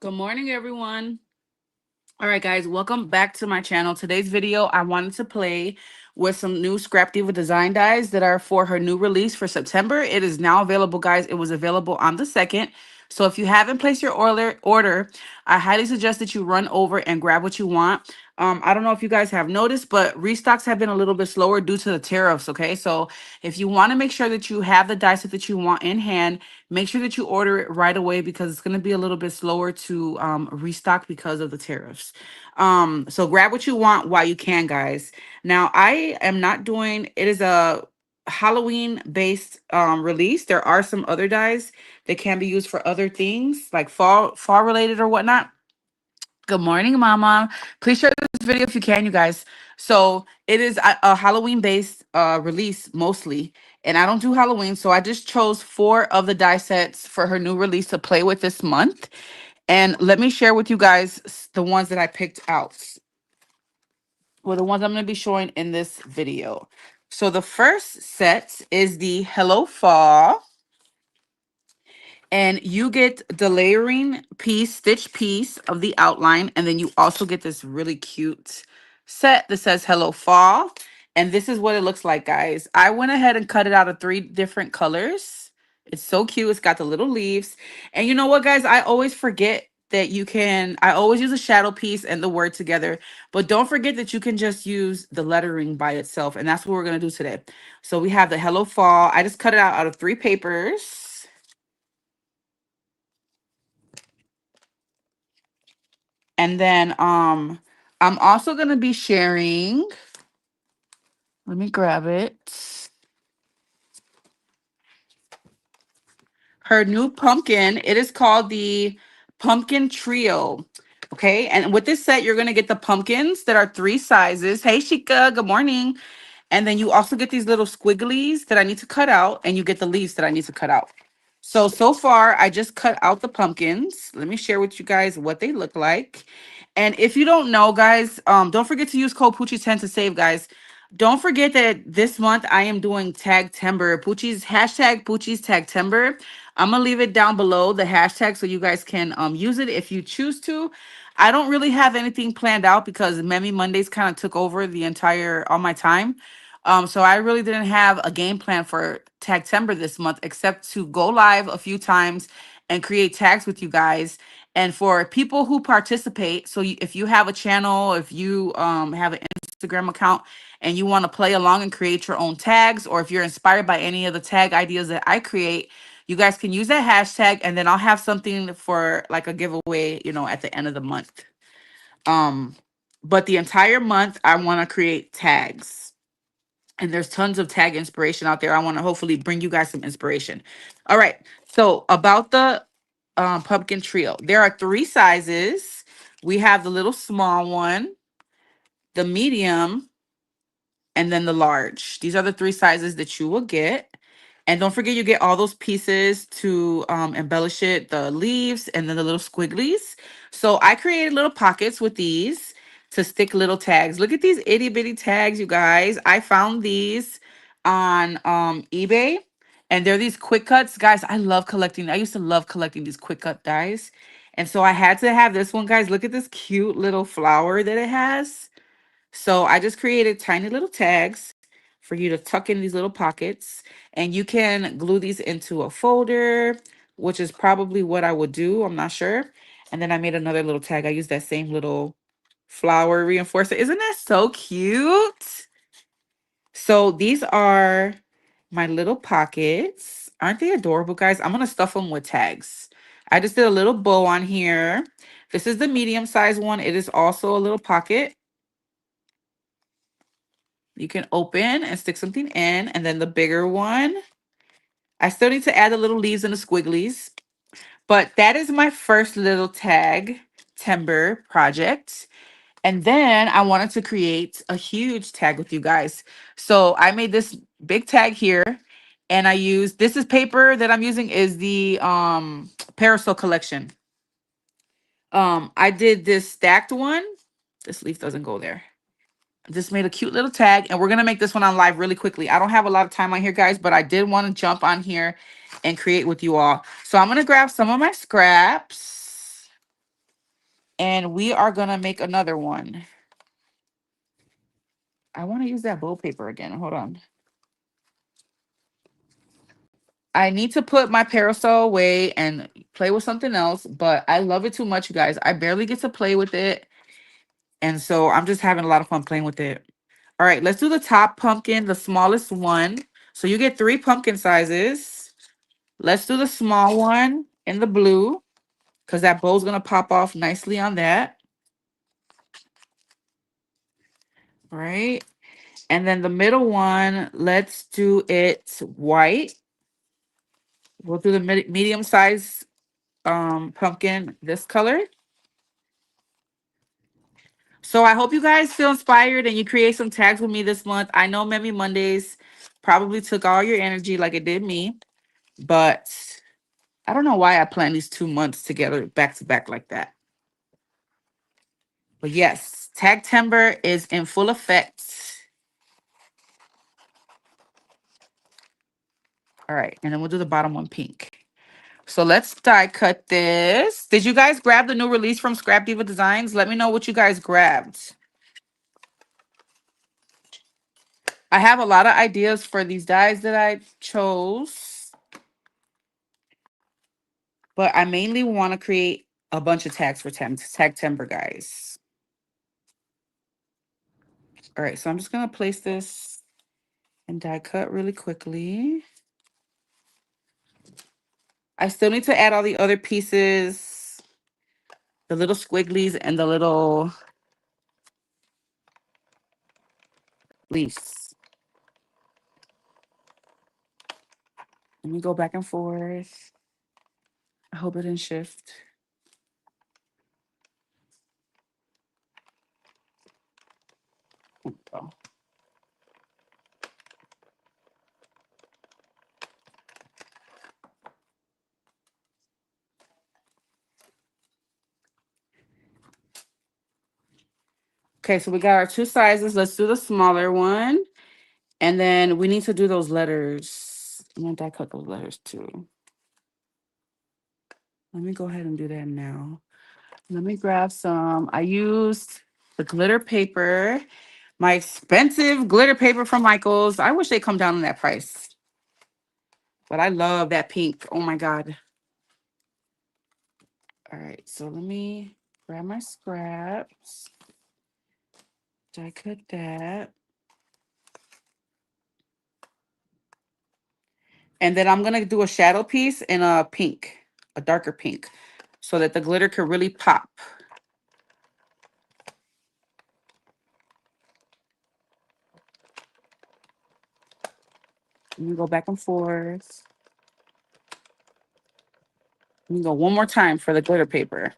Good morning, everyone. All right, guys, welcome back to my channel. Today's video, I wanted to play with some new Scrap Diva design dies that are for her new release for September. It is now available, guys. It was available on the 2nd. So if you haven't placed your order, I highly suggest that you run over and grab what you want. I don't know if you guys have noticed, but restocks have been a little bit slower due to the tariffs, okay? So if you want to make sure that you have the die set that you want in hand, make sure that you order it right away because it's going to be a little bit slower to restock because of the tariffs. So grab what you want while you can, guys. Now, I am not doing it is a Halloween based release. There are some other dyes that can be used for other things like fall related or whatnot. Good morning, Mama. Please share this video if you can, you guys. So it is a Halloween based release mostly. And I don't do Halloween, so I just chose 4 of the die sets for her new release to play with this month. And let me share with you guys the ones that I picked out. Well, the ones I'm going to be showing in this video. So the first set is the Hello Fall. And you get the layering piece, stitch piece of the outline. And then you also get this really cute set that says Hello Fall. And this is what it looks like, guys. I went ahead and cut it out of 3 different colors. It's so cute. It's got the little leaves. And you know what, guys? I always forget that I always use a shadow piece and the word together. But don't forget that you can just use the lettering by itself. And that's what we're going to do today. So we have the Hello Fall. I just cut it out of 3 papers. And then I'm also going to be sharing, let me grab it. Her new pumpkin. It is called the Pumpkin Trio. Okay? And with this set, you're going to get the pumpkins that are 3 sizes. Hey Shika, good morning. And then you also get these little squigglies that I need to cut out, and you get the leaves that I need to cut out. So far, I just cut out the pumpkins. Let me share with you guys what they look like. And if you don't know, guys, don't forget to use code Poochie10 to save, guys. Don't forget that this month I am doing Tagtember. Poochie's hashtag Poochie's Tagtember. I'm gonna leave it down below the hashtag so you guys can use it if you choose to. I don't really have anything planned out because Memmy Mondays kind of took over the entire all my time. So I really didn't have a game plan for Tagtember this month except to go live a few times and create tags with you guys. And for people who participate, so if you have a channel, if you have an Instagram account and you want to play along and create your own tags, or if you're inspired by any of the tag ideas that I create, you guys can use that hashtag, and then I'll have something for like a giveaway, at the end of the month. Um, but the entire month, I want to create tags. And there's tons of tag inspiration out there. I want to hopefully bring you guys some inspiration. All right. So about the pumpkin trio, there are 3 sizes. We have the little small one, the medium, and then the large. These are the 3 sizes that you will get. And don't forget, you get all those pieces to embellish it, the leaves and then the little squigglies. So I created little pockets with these to stick little tags. Look at these itty bitty tags, you guys. I found these on eBay. And they're these quick cuts. Guys, I used to love collecting these quick cut dies. And so I had to have this one, guys. Look at this cute little flower that it has. So I just created tiny little tags for you to tuck in these little pockets. And you can glue these into a folder, which is probably what I would do. I'm not sure. And then I made another little tag. I used that same little flower reinforcer. Isn't that so cute? So these are my little pockets. Aren't they adorable, guys? I'm going to stuff them with tags. I just did a little bow on here. This is the medium size one. It is also a little pocket. You can open and stick something in. And then the bigger one, I still need to add the little leaves and the squigglies. But that is my first little tag timber project. And then I wanted to create a huge tag with you guys. So I made this big tag here. And I used, this is paper that I'm using is the Parasol collection. I did this stacked one. This leaf doesn't go there. Just made a cute little tag, and we're gonna make this one on live really quickly. I don't have a lot of time on here, guys, but I did want to jump on here and create with you all. So I'm gonna grab some of my scraps. And we are going to make another one. I want to use that bowl paper again. Hold on. I need to put my parasol away and play with something else, but I love it too much, you guys. I barely get to play with it. And so I'm just having a lot of fun playing with it. All right, let's do the top pumpkin, the smallest one. So you get 3 pumpkin sizes. Let's do the small one in the blue because that bow's going to pop off nicely on that. All right. And then the middle one, let's do it white. We'll do the medium size pumpkin this color. So I hope you guys feel inspired and you create some tags with me this month. I know Memmy Mondays probably took all your energy like it did me, but I don't know why I planned these 2 months together back to back like that. But yes, Tagtember is in full effect. All right, and then we'll do the bottom one pink. So let's die cut this. Did you guys grab the new release from Scrap Diva Designs? Let me know what you guys grabbed. I have a lot of ideas for these dies that I chose, but I mainly want to create a bunch of tags for Tagtember, guys. All right, so I'm just going to place this and die cut really quickly. I still need to add all the other pieces, the little squigglies and the little leaves. Let me go back and forth. I hope it didn't shift. Oh. Okay, so we got our 2 sizes. Let's do the smaller one. And then we need to do those letters. I'm going to die cut those letters too. Let me go ahead and do that now. Let me grab some. I used the glitter paper, my expensive glitter paper from Michaels. I wish they come down on that price. But I love that pink. Oh my God. All right, so let me grab my scraps. Die cut that. And then I'm going to do a shadow piece in a pink, a darker pink, so that the glitter could really pop. Let me go back and forth. Let me go one more time for the glitter paper.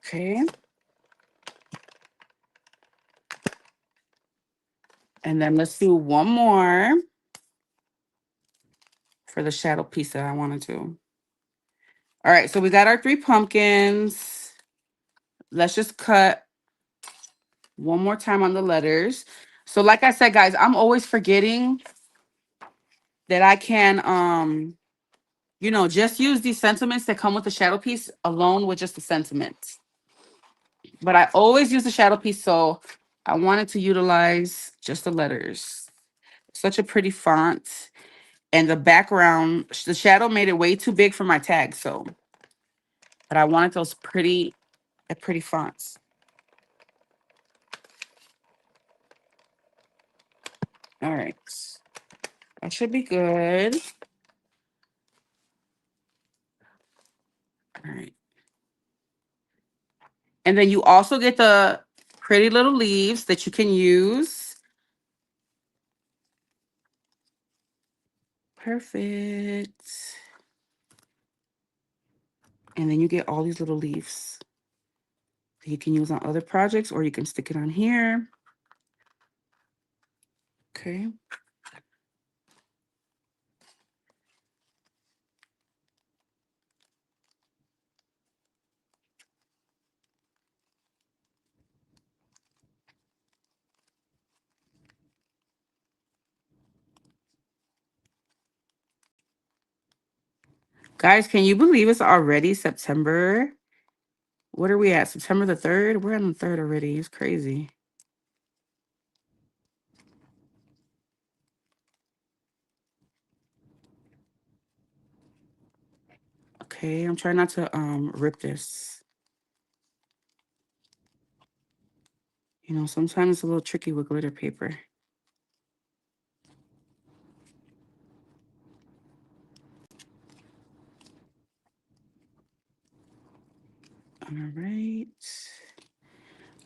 Okay. And then let's do one more for the shadow piece that I want to do. All right, so we got our 3 pumpkins. Let's just cut one more time on the letters. So like I said, guys, I'm always forgetting that I can, just use these sentiments that come with the shadow piece alone with just the sentiments. But I always use the shadow piece, so I wanted to utilize just the letters. Such a pretty font. And the background, the shadow made it way too big for my tag, so. But I wanted those pretty fonts. All right. That should be good. All right. And then you also get the pretty little leaves that you can use. Perfect. And then you get all these little leaves that you can use on other projects, or you can stick it on here. Okay. Guys, can you believe it's already September? What are we at? September the 3rd? We're on the 3rd already. It's crazy. Okay, I'm trying not to rip this. You know, sometimes it's a little tricky with glitter paper. All right.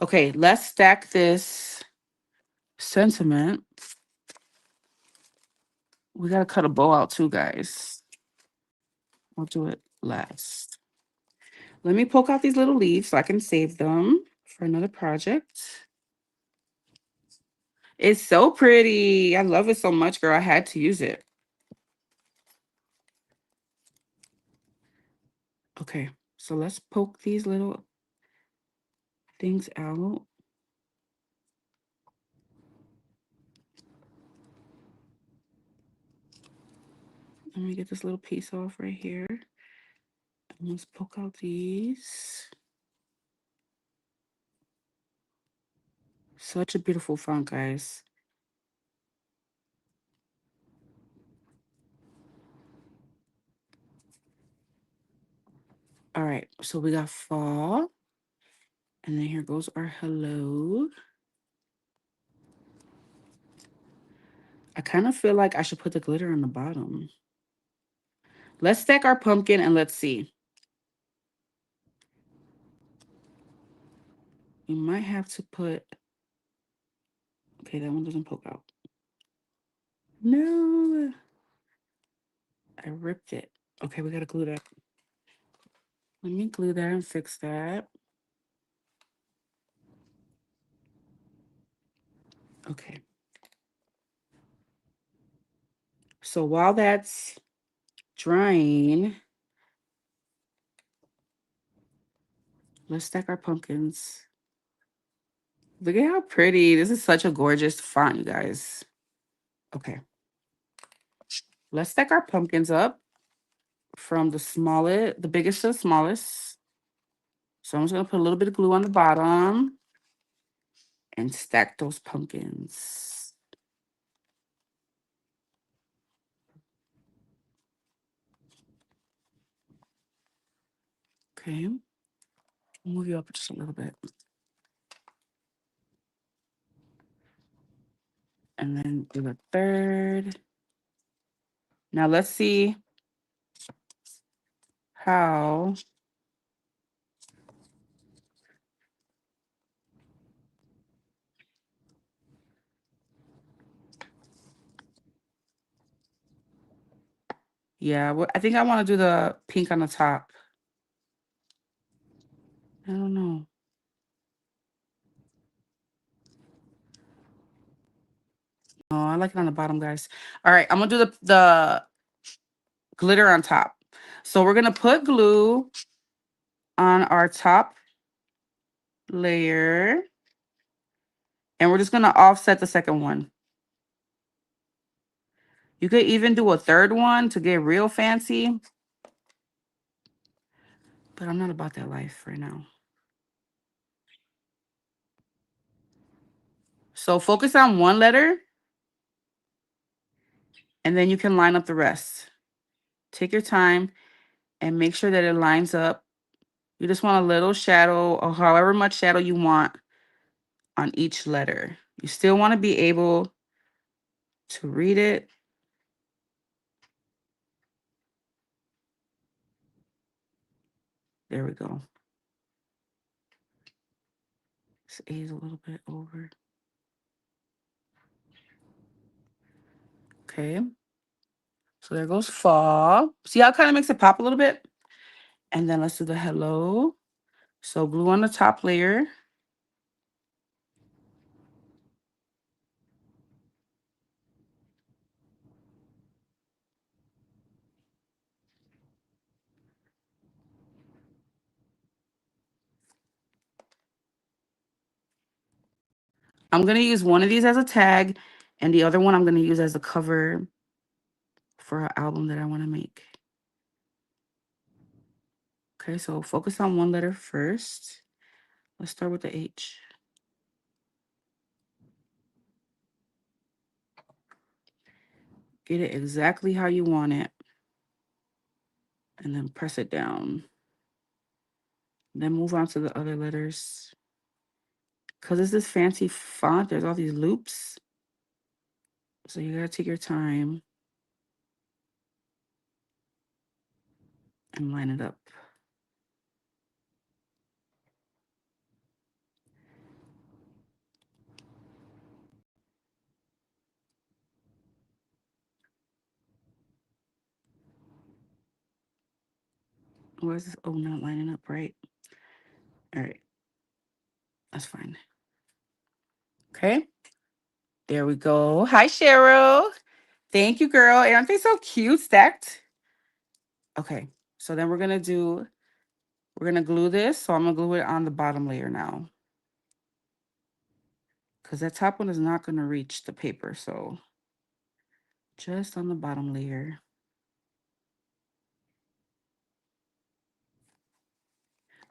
Okay, let's stack this sentiment. We gotta cut a bow out too, guys. We'll do it last. Let me poke out these little leaves so I can save them for another project. It's so pretty. I love it so much, girl. I had to use it. Okay, so let's poke these little things out. Let me get this little piece off right here. And let's poke out these. Such a beautiful font, guys. All right, so we got fall. And then here goes our hello. I kind of feel like I should put the glitter on the bottom. Let's stack our pumpkin and let's see. We might have to put... Okay, that one doesn't poke out. No. I ripped it. Okay, we gotta glue that. Let me glue that and fix that. Okay. So while that's drying, let's stack our pumpkins. Look at how pretty. This is such a gorgeous font, you guys. Okay. Let's stack our pumpkins up from the biggest to the smallest. So I'm just gonna put a little bit of glue on the bottom and stack those pumpkins. Okay. Move you up just a little bit. And then do the third. Now let's see how yeah, I think I want to do the pink on the top. I don't know. Oh, I like it on the bottom, guys. All right, I'm gonna do the glitter on top. So we're gonna put glue on our top layer, and we're just gonna offset the second one. You could even do a third one to get real fancy, but I'm not about that life right now. So focus on one letter, and then you can line up the rest. Take your time and make sure that it lines up. You just want a little shadow or however much shadow you want on each letter. You still want to be able to read it. There we go. This A is a little bit over. Okay. So there goes fall. See how it kind of makes it pop a little bit? And then let's do the hello. So glue on the top layer. I'm going to use one of these as a tag, and the other one I'm going to use as a cover for an album that I want to make. Okay, so focus on one letter first. Let's start with the H. Get it exactly how you want it. And then press it down. Then move on to the other letters. Because it's this fancy font, there's all these loops. So you gotta take your time and line it up. Why is this O not lining up right? All right, that's fine. Okay, there we go. Hi, Cheryl. Thank you, girl. Aren't they so cute, stacked? Okay, so then we're gonna glue this. So I'm gonna glue it on the bottom layer now. Because that top one is not gonna reach the paper. So just on the bottom layer.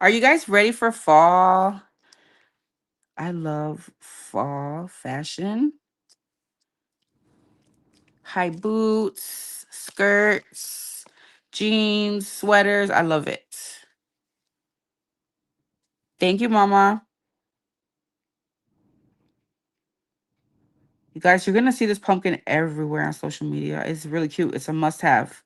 Are you guys ready for fall? I love fall fashion. High boots, skirts, jeans, sweaters. I love it. Thank you, Mama. You guys, you're going to see this pumpkin everywhere on social media. It's really cute. It's a must-have.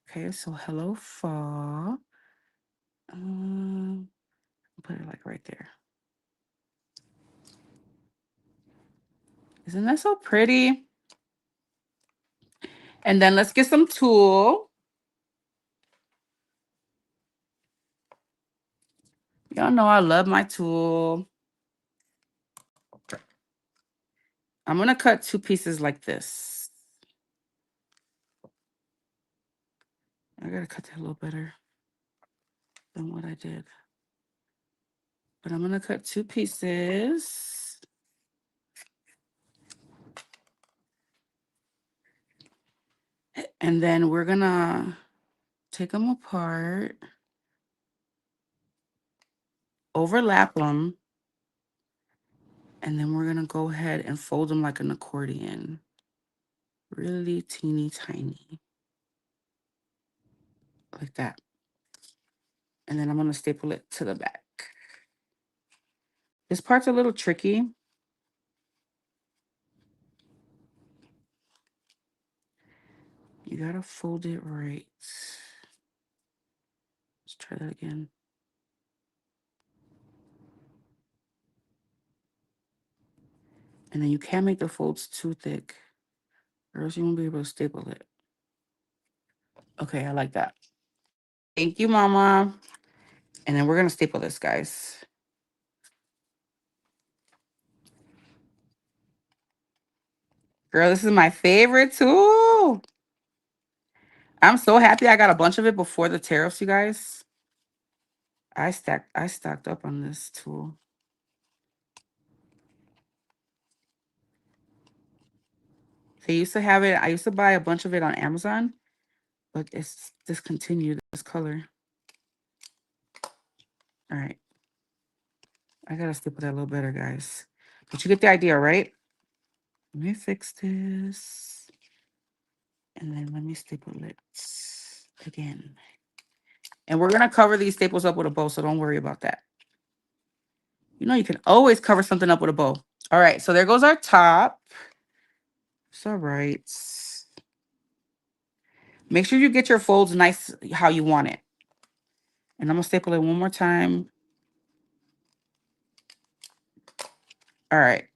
Okay, so hello, fall. Put it like right there. Isn't that so pretty? And then let's get some tulle. Y'all know I love my tulle. I'm going to cut 2 pieces like this. I got to cut that a little better than what I did. But I'm going to cut 2 pieces. And then we're going to take them apart, overlap them, and then we're going to go ahead and fold them like an accordion. Really teeny tiny. Like that. And then I'm going to staple it to the back. This part's a little tricky. You got to fold it right. Let's try that again. And then you can't make the folds too thick, or else you won't be able to staple it. Okay, I like that. Thank you, Mama. And then we're going to staple this, guys. Girl, this is my favorite tool. I'm so happy I got a bunch of it before the tariffs, you guys. I stocked up on this tool. They used to have it. I used to buy a bunch of it on Amazon, but it's discontinued this color. All right. I gotta staple that a little better, guys. But you get the idea, right? Let me fix this. And then let me staple it again. And we're gonna cover these staples up with a bow, so don't worry about that. You know, you can always cover something up with a bow. All right, so there goes our top. It's all right. Make sure you get your folds nice how you want it. And I'm going to staple it one more time. All right.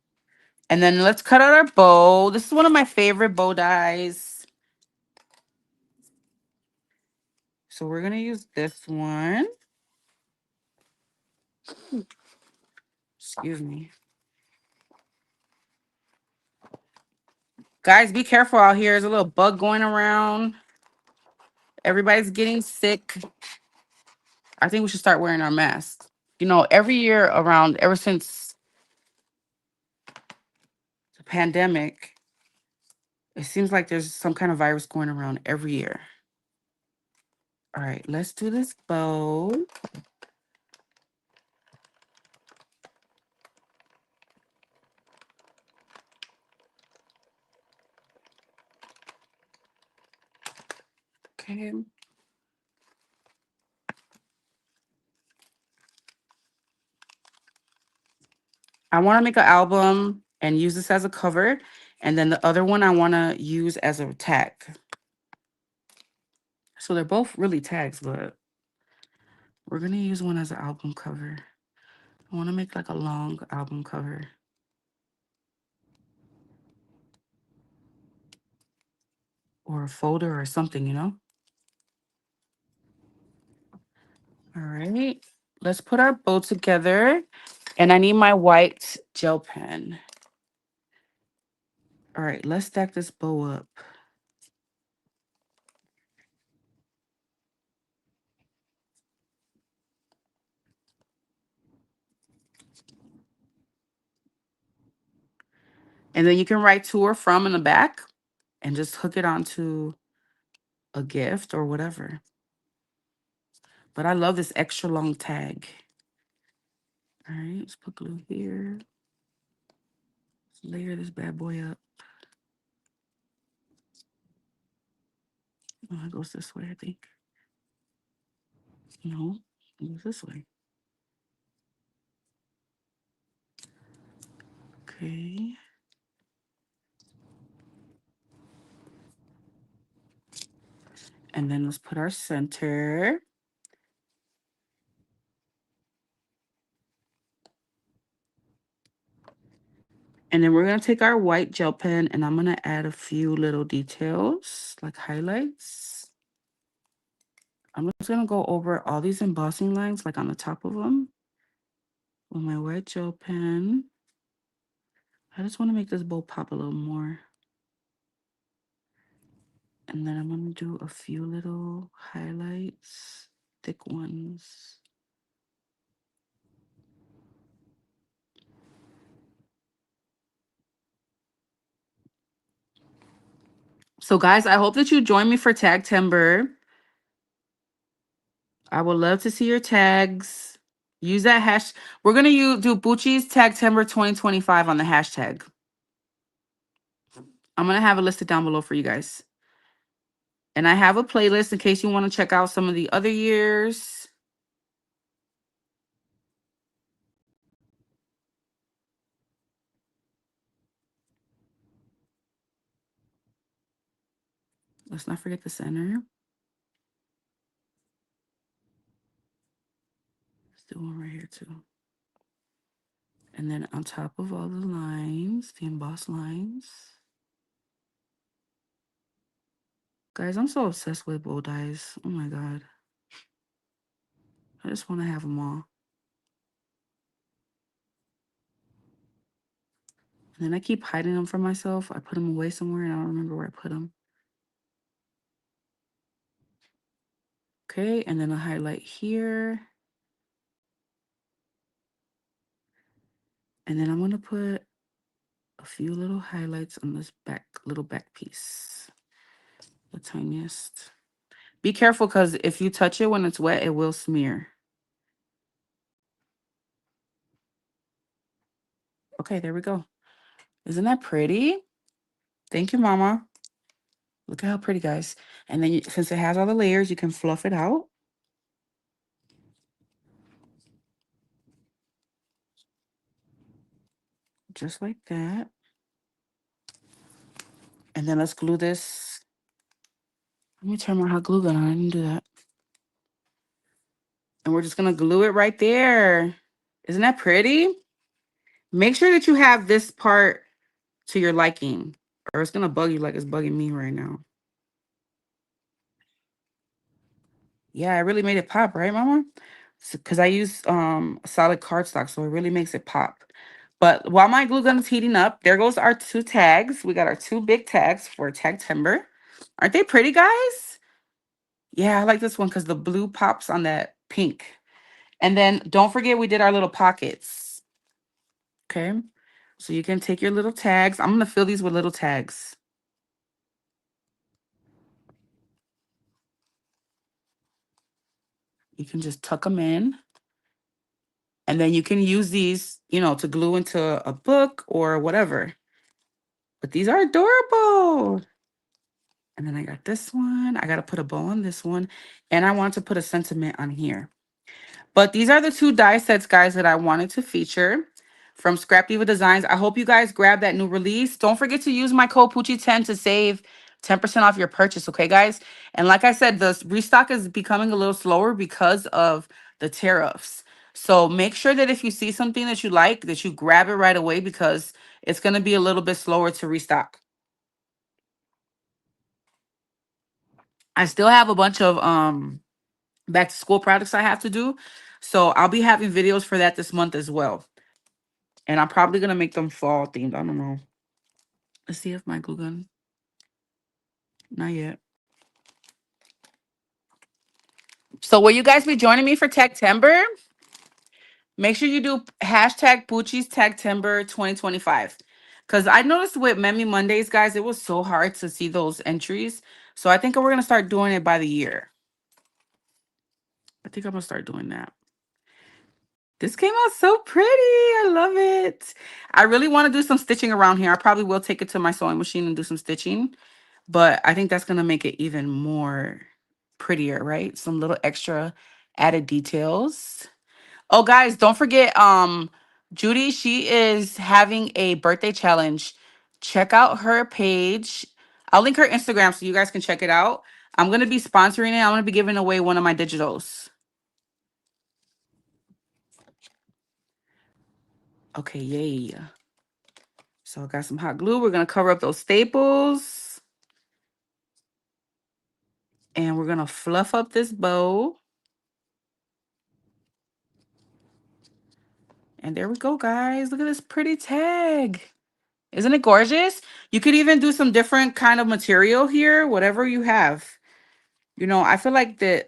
And then let's cut out our bow. This is one of my favorite bow dies. So we're going to use this one. Excuse me. Guys, be careful out here. There's a little bug going around. Everybody's getting sick. I think we should start wearing our masks. You know, every year around, ever since the pandemic, It seems like there's some kind of virus going around every year. All right, let's do this bow. Okay. I want to make an album and use this as a cover. And then the other one I want to use as a tag. So they're both really tags, but we're going to use one as an album cover. I want to make like a long album cover. Or a folder or something, you know? All right. Let's put our bow together. And I need my white gel pen. All right, let's stack this bow up. And then you can write to or from in the back and just hook it onto a gift or whatever. But I love this extra long tag. All right, let's put glue here. Let's layer this bad boy up. Oh, it goes this way, I think. No, it goes this way. Okay. And then let's put our center. And then we're going to take our white gel pen and I'm going to add a few little details, like highlights. I'm just going to go over all these embossing lines, like on the top of them, with my white gel pen. I just want to make this bow pop a little more. And then I'm going to do a few little highlights, thick ones. So guys, I hope that you join me for Tagtember. I would love to see your tags. Use that hash. We're going to do Bucci's Tagtember 2025 on the hashtag. I'm going to have it listed down below for you guys. And I have a playlist in case you want to check out some of the other years. Let's not forget the center. Let's do one right here too. And then on top of all the lines, the embossed lines. Guys, I'm so obsessed with bow dyes. Oh my God. I just want to have them all. And then I keep hiding them from myself. I put them away somewhere and I don't remember where I put them. Okay, and then a highlight here. And then I'm going to put a few little highlights on this little back piece. The tiniest. Be careful because if you touch it when it's wet, it will smear. Okay, there we go. Isn't that pretty? Thank you, Mama. Look at how pretty, guys. And then since it has all the layers, you can fluff it out. Just like that. And then let's glue this. Let me turn my hot glue gun on. I didn't do that. And we're just going to glue it right there. Isn't that pretty? Make sure that you have this part to your liking, or it's going to bug you like it's bugging me right now. Yeah, I really made it pop, right, Mama? Because I use solid cardstock, so it really makes it pop. But while my glue gun is heating up, there goes our two tags. We got our two big tags for Tagtember. Aren't they pretty, guys? Yeah, I like this one because the blue pops on that pink. And then don't forget we did our little pockets. Okay, so you can take your little tags. I'm going to fill these with little tags. You can just tuck them in. And then you can use these, to glue into a book or whatever. But these are adorable. And then I got this one. I got to put a bow on this one. And I want to put a sentiment on here. But these are the two die sets, guys, that I wanted to feature from Scrap Diva Designs. I hope you guys grab that new release. Don't forget to use my code Poochie10 to save 10% off your purchase, okay, guys? And like I said, the restock is becoming a little slower because of the tariffs. So make sure that if you see something that you like, that you grab it right away because it's going to be a little bit slower to restock. I still have a bunch of back to school products I have to do. So I'll be having videos for that this month as well. And I'm probably going to make them fall themed. I don't know. Let's see if my glue gun. Not yet. So will you guys be joining me for Tagtember? Make sure you do hashtag Poochie's Tagtember 2025. Because I noticed with Memmy Mondays, guys, it was so hard to see those entries. So I think we're going to start doing it by the year. I think I'm going to start doing that. This came out so pretty. I love it. I really want to do some stitching around here. I probably will take it to my sewing machine and do some stitching. But I think that's going to make it even more prettier, right? Some little extra added details. Oh, guys, don't forget, Judy, she is having a birthday challenge. Check out her page. I'll link her Instagram so you guys can check it out. I'm going to be sponsoring it. I'm going to be giving away one of my digitals. Okay, yay. So I got some hot glue. We're going to cover up those staples. And we're going to fluff up this bow. And there we go, guys. Look at this pretty tag. Isn't it gorgeous? You could even do some different kind of material here, whatever you have. I feel like the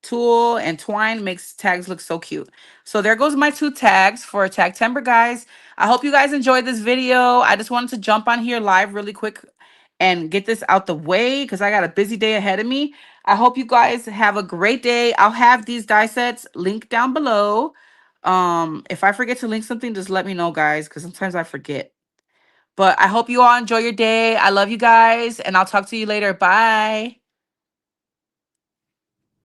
tulle and twine makes tags look so cute. So there goes my two tags for Tagtember, guys. I hope you guys enjoyed this video. I just wanted to jump on here live really quick and get this out the way because I got a busy day ahead of me. I hope you guys have a great day. I'll have these die sets linked down below. If I forget to link something, just let me know, guys, because sometimes I forget. But I hope you all enjoy your day. I love you guys, and I'll talk to you later. Bye.